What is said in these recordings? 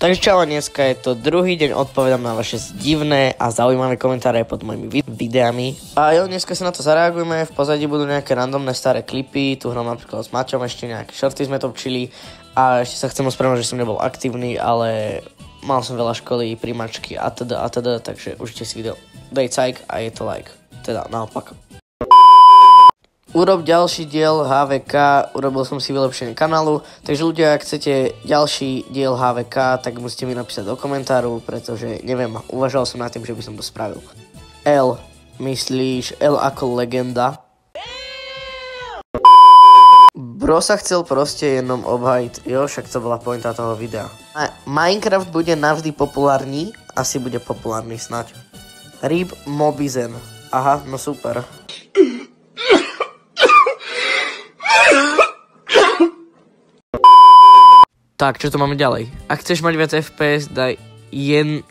Takže čau, dneska je to druhý deň, odpovedám na vaše divné a zaujímavé komentáre pod mojimi videami. A jo, dneska sa na to zareagujeme, v pozadí budú nejaké randomné staré klipy, tu hrom napríklad s Maťom, ešte nejaké shorty sme točili a ešte sa chcem ospravedlniť, že som nebol aktívny, ale mal som veľa školy, príjmačky atd, takže užite si video. Dej cajk a je to like, teda naopak. Urob ďalší diel HVK, urobil som si vylepšenie kanálu, takže ľudia, ak chcete ďalší diel HVK, tak musíte mi napísať do komentáru, pretože neviem, uvažoval som nad tým, že by som to spravil. L, myslíš L ako legenda? Bro sa chcel proste jenom obhajiť, jo, však to bola pointa toho videa. Minecraft bude navždy populárny, asi bude populárny snať. Rip Mobizen, aha, no super. Tak, čo tu máme ďalej? Ak chceš mať viac FPS, daj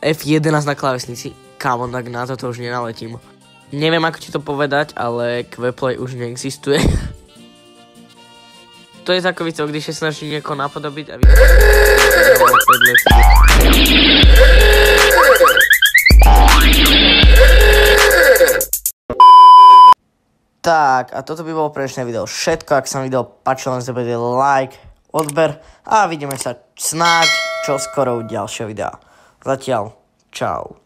F11 na klávesnici. Kámo, tak na toto už nenaletím. Neviem, ako ti to povedať, ale Queplay už neexistuje. To je takový to, když sa snaží niekoho napodobiť a vidíš... Tak, a toto by bolo pre dnešné video všetko. Ak sa mi video páčilo, len zabudnite like, odber a vidíme sa snáď čoskoro u ďalšieho videa. Zatiaľ, čau.